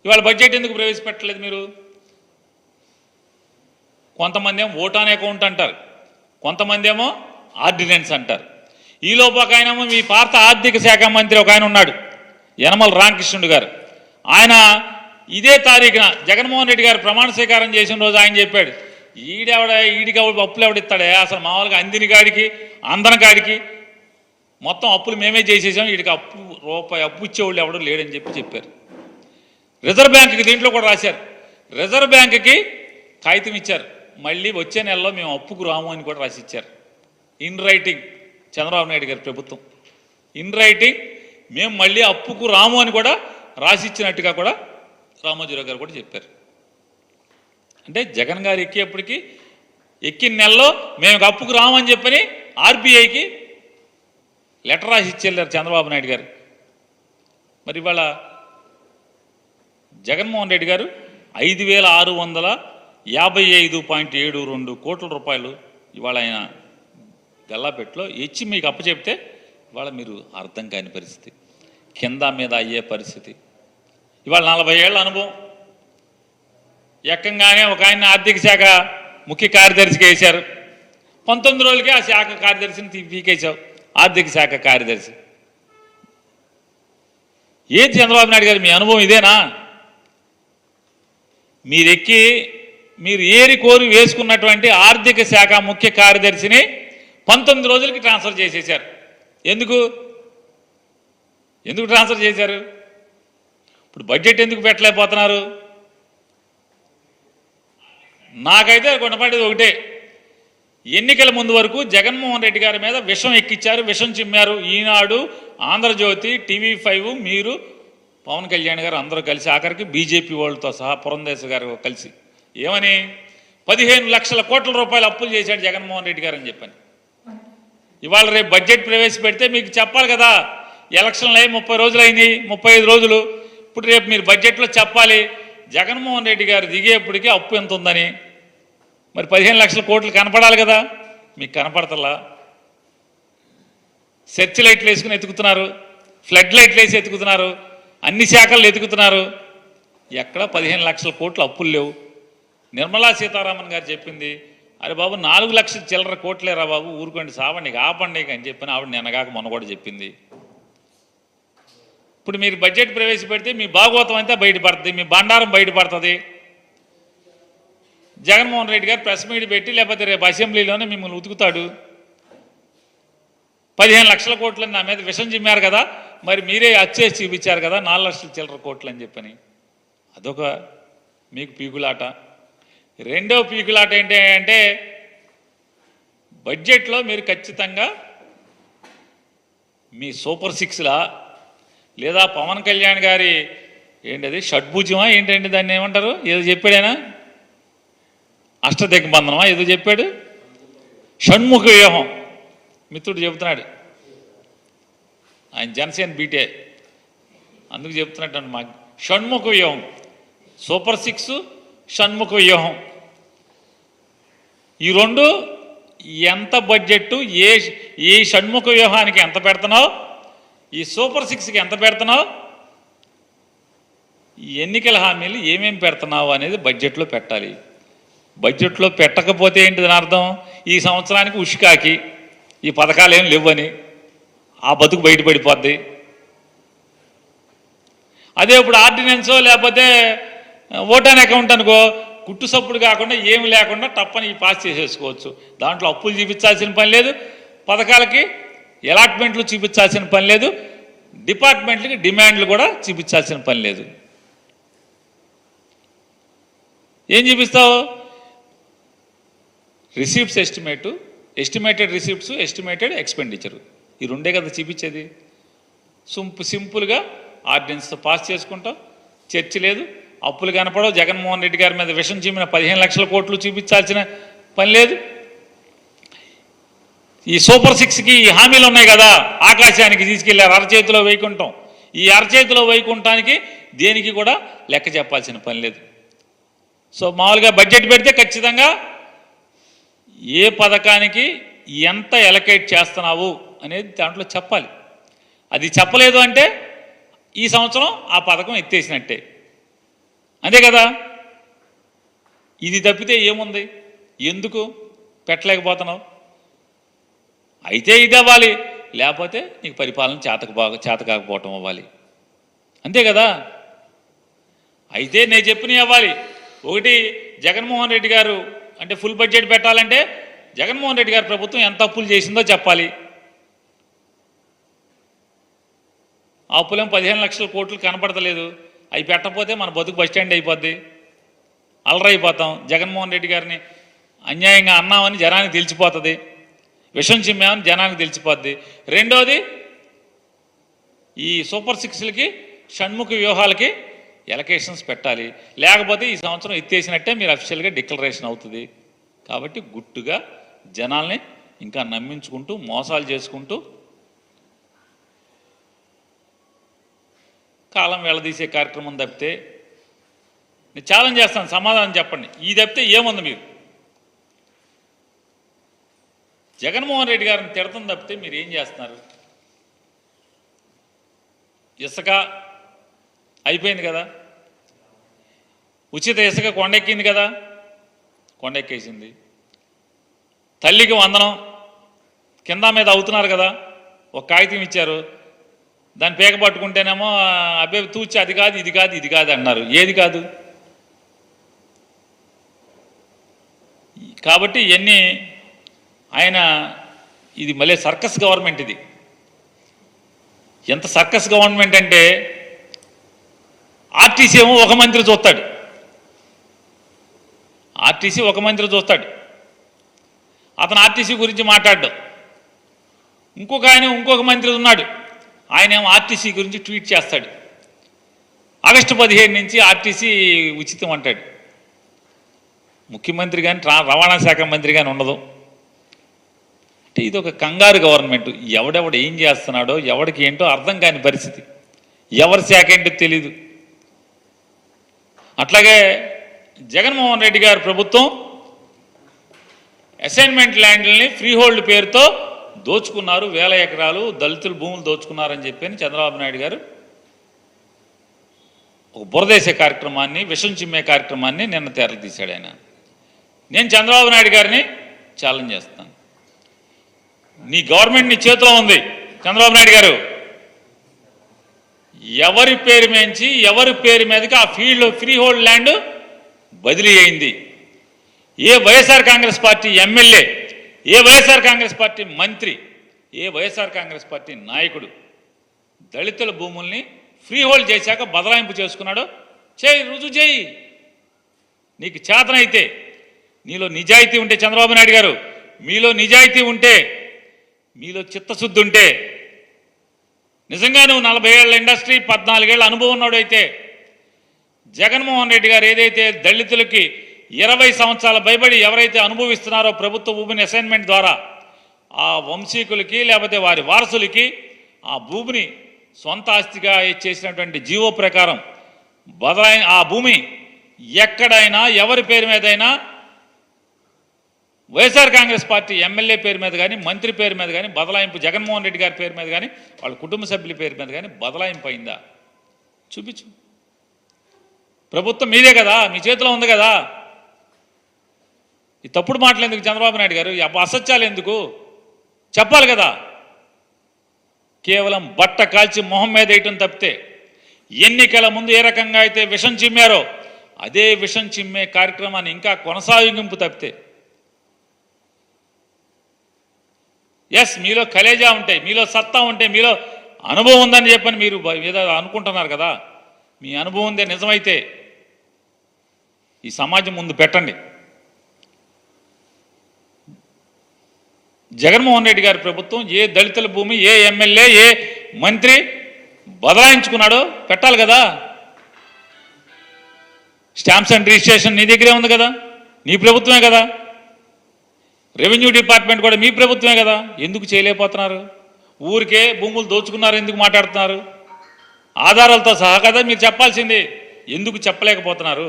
ఇవాళ బడ్జెట్ ఎందుకు ప్రవేశపెట్టలేదు మీరు? కొంతమంది ఏమో ఓట్ ఆన్ అకౌంట్ అంటారు, కొంతమంది ఏమో ఆర్డినెన్స్ అంటారు. ఈలోపు ఒక ఆయనేమో మీ భారత ఆర్థిక శాఖ మంత్రి ఒక ఆయన ఉన్నాడు, యనమల రామకృష్ణుడు గారు. ఆయన ఇదే తారీఖున జగన్మోహన్ రెడ్డి గారు ప్రమాణ స్వీకారం చేసిన రోజు ఆయన చెప్పాడు, ఈడికి అప్పులు ఎవడిస్తాడే, అసలు మామూలుగా అందిని గాడికి అందన గాడికి మొత్తం అప్పులు మేమే చేసేసాం, వీడికి రూపాయి అప్పు ఇచ్చేవాళ్ళు ఎవడో లేడని చెప్పారు. రిజర్వ్ బ్యాంకుకి దీంట్లో కూడా రాశారు, రిజర్వ్ బ్యాంకుకి కాగితం ఇచ్చారు, మళ్ళీ వచ్చే నెలలో మేము అప్పుకు రాము అని కూడా రాసి ఇచ్చారు. ఇన్ రైటింగ్ చంద్రబాబు నాయుడు గారి ప్రభుత్వం ఇన్ రైటింగ్ మేము మళ్ళీ అప్పుకు రాము అని కూడా రాసిచ్చినట్టుగా కూడా రామోజీరావు గారు కూడా చెప్పారు. అంటే జగన్ గారు ఎక్కేప్పటికి ఎక్కిన నెలలో మేము అప్పుకు రామని చెప్పని ఆర్బీఐకి లెటర్ రాసి ఇచ్చేళ్ళారు చంద్రబాబు నాయుడు గారు. మరి ఇవాళ జగన్మోహన్ రెడ్డి గారు 5,655.72 కోట్ల రూపాయలు ఇవాళ ఆయన గల్లాపెట్టులో ఇచ్చి మీకు అప్పచెప్తే ఇవాళ మీరు అర్థం కాని పరిస్థితి, కింద మీద అయ్యే పరిస్థితి. ఇవాళ 40 ఏళ్ల అనుభవం. ఎక్కంగానే ఒక ఆయన ఆర్థిక శాఖ ముఖ్య కార్యదర్శిగా వేశారు, 19 రోజులకే ఆ శాఖ కార్యదర్శిని పీకేశావు, ఆర్థిక శాఖ కార్యదర్శి. ఏది చంద్రబాబు నాయుడు గారు మీ అనుభవం ఇదేనా? మీరు ఏరి కోరి వేసుకున్నటువంటి ఆర్థిక శాఖ ముఖ్య కార్యదర్శిని 19 రోజులకి ట్రాన్స్ఫర్ చేసేశారు. ఎందుకు ట్రాన్స్ఫర్ చేశారు? ఇప్పుడు బడ్జెట్ ఎందుకు పెట్టలేకపోతున్నారు? నాకైతే కొనపడేది ఒకటే, ఎన్నికల ముందు వరకు జగన్మోహన్ రెడ్డి గారి మీద విషం ఎక్కిచ్చారు, విషం చిమ్మారు. ఈనాడు, ఆంధ్రజ్యోతి, టీవీ5, మీరు, పవన్ కళ్యాణ్ గారు అందరూ కలిసి, ఆఖరికి బీజేపీ వాళ్ళతో సహా పురంధేశ్వరి గారు కలిసి ఏమని 15 లక్షల కోట్ల రూపాయలు అప్పులు చేశాడు జగన్మోహన్ రెడ్డి గారు అని చెప్పని. ఇవాళ రేపు బడ్జెట్ ప్రవేశపెడితే మీకు చెప్పాలి కదా, ఎలక్షన్లు అయ్యి 30 రోజులు అయింది, 35 రోజులు. ఇప్పుడు రేపు మీరు బడ్జెట్లో చెప్పాలి జగన్మోహన్ రెడ్డి గారు దిగేప్పటికీ అప్పు ఎంత ఉందని. మరి 15 లక్షల కోట్లు కనపడాలి కదా, మీకు కనపడతలా. సెర్చ్ లైట్లు వేసుకుని ఎతుకుతున్నారు, ఫ్లడ్ లైట్లు వేసి ఎతుకుతున్నారు, అన్ని శాఖలు ఎతుకుతున్నారు, ఎక్కడ 15 లక్షల కోట్లు అప్పులు లేవు. నిర్మలా సీతారామన్ గారు చెప్పింది, అరే బాబు 4 లక్షల చిల్లర కోట్లేరా బాబు, ఊరుకోండి, సావండి, ఆపండి అని చెప్పిన ఆవిడ నిన్నగాక మొన్న కూడా చెప్పింది. ఇప్పుడు మీరు బడ్జెట్ ప్రవేశపెడితే మీ భాగవతం అంతా బయటపడుతుంది, మీ బండారం బయటపడుతుంది. జగన్మోహన్ రెడ్డి గారు ప్రెస్ మీట్ పెట్టి లేకపోతే రేపు అసెంబ్లీలోనే మిమ్మల్ని ఉతుకుతాడు. 15 లక్షల కోట్లని నా మీద విషం చిమ్మారు కదా, మరి మీరే అచ్చేసి చూపించారు కదా 4 లక్షల చిల్లర కోట్లు అని చెప్పని. అదొక మీకు పీకులాట. రెండో పీకులాట ఏంటి అంటే, బడ్జెట్లో మీరు ఖచ్చితంగా మీ సూపర్ 6లా లేదా పవన్ కళ్యాణ్ గారి ఏంటది షడ్భుజమా ఏంటంటే దాన్ని ఏమంటారు, ఏదో చెప్పాడైనా అష్టదిగ్బంధనమా ఏదో చెప్పాడు, షణ్ముఖ వ్యూహం మిత్రుడు చెబుతున్నాడు. ఆయన జనసేన బీటే, అందుకు చెప్తున్నట్టు మాకు షణ్ముఖ వ్యూహం, సూపర్ 6, షణ్ముఖ వ్యూహం, ఈ రెండు ఎంత బడ్జెట్, ఏ షణ్ముఖ వ్యూహానికి ఎంత పెడుతున్నావు, ఈ సూపర్ 6కి ఎంత పెడుతున్నావు, ఈ ఎన్నికల హామీలు ఏమేమి పెడుతున్నావు అనేది బడ్జెట్లో పెట్టాలి. బడ్జెట్లో పెట్టకపోతే ఏంటిదని అర్థం, ఈ సంవత్సరానికి ఉష్కాకి ఈ పథకాలు ఏం లేవని, ఆ బతుకు బయటపడిపోద్ది. అదే ఇప్పుడు ఆర్డినెన్సో లేకపోతే ఓట్ ఆన్ అకౌంట్ అనుకో, కుట్టు సప్పుడు కాకుండా ఏమి లేకుండా తప్పని ఈ పాస్ చేసేసుకోవచ్చు. దాంట్లో అప్పులు చూపించాల్సిన పని లేదు, పథకాలకి అలాట్మెంట్లు చూపించాల్సిన పని లేదు, డిపార్ట్మెంట్లకి డిమాండ్లు కూడా చూపించాల్సిన పని లేదు. ఏం చూపిస్తావు? Receipts estimated receipts, estimated expenditure, ఈ రెండే కదా చూపించేది. సింపుల్గా ఆర్డినెన్స్తో పాస్ చేసుకుంటాం, చర్చ లేదు, అప్పులు కనపడవు. జగన్మోహన్ రెడ్డి గారి మీద విషం చిమ్మిన 15 లక్షల కోట్లు చూపించాల్సిన పని లేదు. ఈ సూపర్ 6కి ఈ హామీలు ఉన్నాయి కదా, ఆకాశానికి తీసుకెళ్లారు అరచేతిలో వైకుంఠం, ఈ అరచేతిలో వైకుంఠానికి దేనికి కూడా లెక్క చెప్పాల్సిన పని లేదు. సో మామూలుగా బడ్జెట్ పెడితే ఖచ్చితంగా ఏ పథకానికి ఎంత ఎలకేట్ చేస్తున్నావు అనేది దాంట్లో చెప్పాలి. అది చెప్పలేదు అంటే ఈ సంవత్సరం ఆ పథకం ఎత్తేసినట్టే. అంతే కదా. ఇది తప్పితే ఏముంది? ఎందుకు పెట్టలేకపోతున్నావు? అయితే ఇది అవ్వాలి, లేకపోతే నీకు పరిపాలన చేత కాకపోవటం అవ్వాలి. అంతే కదా. అయితే నేను చెప్పినవి అవ్వాలి. ఒకటి, జగన్మోహన్ రెడ్డి గారు అంటే ఫుల్ బడ్జెట్ పెట్టాలంటే జగన్మోహన్ రెడ్డి గారి ప్రభుత్వం ఎంత అప్పులు చేసిందో చెప్పాలి. ఆ అప్పులేం 15 లక్షల కోట్లు కనపడతలేదు. అవి పెట్టకపోతే మన బతుకు బస్టాండ్ అయిపోద్ది, అలరైపోతాం. జగన్మోహన్ రెడ్డి గారిని అన్యాయంగా అన్నామని జనానికి తెలిసిపోతుంది, విషం చిమ్మామని జనానికి తెలిసిపోద్ది. రెండోది, ఈ సూపర్ సిక్స్లకి షణ్ముఖ వ్యూహాలకి ఎలకేషన్స్ పెట్టాలి. లేకపోతే ఈ సంవత్సరం ఎత్తేసినట్టే మీరు అఫీషియల్గా డిక్లరేషన్ అవుతుంది. కాబట్టి గుట్టుగా జనాల్ని ఇంకా నమ్మించుకుంటూ మోసాలు చేసుకుంటూ కాలం వెళ్ళదీసే కార్యక్రమం తప్పితే నేను ఛాలెంజ్ చేస్తాను, సమాధానం చెప్పండి. ఈ తప్పితే ఏముంది? మీరు జగన్మోహన్ రెడ్డి గారిని తిడతం తప్పితే మీరు ఏం చేస్తున్నారు? ఇసుక అయిపోయింది కదా, ఉచిత ఇసుక కొండెక్కింది కదా, కొండెక్కేసింది. తల్లికి వందనం కింద మీద అవుతున్నారు కదా, ఒక కాగితం ఇచ్చారు, దాన్ని పేక పట్టుకుంటేనేమో అబ్బాయి తూచి అది కాదు ఇది కాదు ఇది కాదు అన్నారు. ఏది కాదు? కాబట్టి ఇవన్నీ ఆయన, ఇది మళ్ళీ సర్కస్ గవర్నమెంట్. ఇది ఎంత సర్కస్ గవర్నమెంట్ అంటే ఆర్టీసీ ఏమో ఒక మంత్రి చూస్తాడు, ఆర్టీసీ ఒక మంత్రి చూస్తాడు, అతను ఆర్టీసీ గురించి మాట్లాడ్డాడు. ఇంకొక మంత్రి ఉన్నాడు, ఆయన ఏమో ఆర్టీసీ గురించి ట్వీట్ చేస్తాడు. ఆగస్టు 15 నుంచి ఆర్టీసీ ఉచితం అంటాడు. ముఖ్యమంత్రి కానీ రవాణా శాఖ మంత్రి కానీ ఉండదు. అంటే ఇది ఒక కంగారు గవర్నమెంట్. ఎవడెవడు ఏం చేస్తున్నాడో ఎవడికి ఏంటో అర్థం కాని పరిస్థితి, ఎవరి శాఖ ఏంటో తెలీదు. అట్లాగే జగన్మోహన్ రెడ్డి గారి ప్రభుత్వం అసైన్మెంట్ ల్యాండ్లని ఫ్రీ హోల్డ్ పేరుతో దోచుకున్నారు, 1000 ఎకరాలు దళితుల భూములు దోచుకున్నారని చెప్పి చంద్రబాబు నాయుడు గారు ఒక బురదేశే కార్యక్రమాన్ని, విషం చిమ్మే కార్యక్రమాన్ని నిన్న తెరలు తీశాడు ఆయన. నేను చంద్రబాబు నాయుడు గారిని ఛాలెంజ్ చేస్తాను. నీ గవర్నమెంట్ నీ చేతిలో ఉంది చంద్రబాబు నాయుడు గారు. ఎవరి పేరు మేంచి ఎవరి పేరు మీదకి ఆ ఫీల్డ్ ఫ్రీ హోల్డ్ ల్యాండ్ బదిలీ అయింది? ఏ వైఎస్ఆర్ కాంగ్రెస్ పార్టీ ఎమ్మెల్యే, ఏ వైఎస్ఆర్ కాంగ్రెస్ పార్టీ మంత్రి, ఏ వైఎస్ఆర్ కాంగ్రెస్ పార్టీ నాయకుడు దళితుల భూముల్ని ఫ్రీ హోల్డ్ చేశాక బదలాయింపు చేసుకున్నాడో చేయి, రుజువు చేయి. నీకు చేతనైతే, నీలో నిజాయితీ ఉంటే, చంద్రబాబు నాయుడు గారు మీలో నిజాయితీ ఉంటే, మీలో చిత్తశుద్ధి ఉంటే, నిజంగా నువ్వు 40 ఏళ్ల ఇండస్ట్రీ 14 ఏళ్ల అనుభవం ఉన్నాడు అయితే, జగన్మోహన్ రెడ్డి గారు ఏదైతే దళితులకి 20 సంవత్సరాల భయపడి ఎవరైతే అనుభవిస్తున్నారో ప్రభుత్వ భూమిని అసైన్మెంట్ ద్వారా, ఆ వంశీకులకి లేకపోతే వారి వారసులకి ఆ భూమిని సొంత ఆస్తిగా చేసినటువంటి జీవో ప్రకారం ఆ భూమి ఎక్కడైనా ఎవరి పేరు మీదైనా వైఎస్ఆర్ కాంగ్రెస్ పార్టీ ఎమ్మెల్యే పేరు మీద కానీ మంత్రి పేరు మీద కానీ బదలాయింపు, జగన్మోహన్ రెడ్డి గారి పేరు మీద కానీ వాళ్ళ కుటుంబ సభ్యుల పేరు మీద కానీ బదలాయింపు అయిందా? చూపించు. ప్రభుత్వం మీదే కదా, మీ చేతిలో ఉంది కదా. ఈ తప్పుడు మాటలు ఎందుకు చంద్రబాబు నాయుడు గారు? అసత్యాలు ఎందుకు? చెప్పాలి కదా. కేవలం బట్ట కాల్చి మొహం మీద వేయటం తప్పితే, ఎన్నికల ముందు ఏ రకంగా అయితే విషం చిమ్మారో అదే విషం చిమ్మే కార్యక్రమాన్ని ఇంకా కొనసాగింపు తప్పితే. ఎస్, మీలో కలేజా ఉంటాయి, మీలో సత్తా ఉంటాయి, మీలో అనుభవం ఉందని చెప్పని మీరు ఏదో అనుకుంటున్నారు కదా. మీ అనుభవం ఉందే నిజమైతే ఈ సమాజం ముందు పెట్టండి. జగన్మోహన్ రెడ్డి గారి ప్రభుత్వం ఏ దళితుల భూమి, ఏ ఎమ్మెల్యే, ఏ మంత్రి బదలాయించుకున్నాడో పెట్టాలి కదా. స్టాంప్స్ అండ్ రిజిస్ట్రేషన్ నీ దగ్గరే ఉంది కదా, నీ ప్రభుత్వమే కదా. రెవెన్యూ డిపార్ట్మెంట్ కూడా మీ ప్రభుత్వమే కదా. ఎందుకు చేయలేకపోతున్నారు? ఊరికే భూములు దోచుకున్నారు ఎందుకు మాట్లాడుతున్నారు? ఆధారాలతో సహా కదా మీరు చెప్పాల్సింది. ఎందుకు చెప్పలేకపోతున్నారు?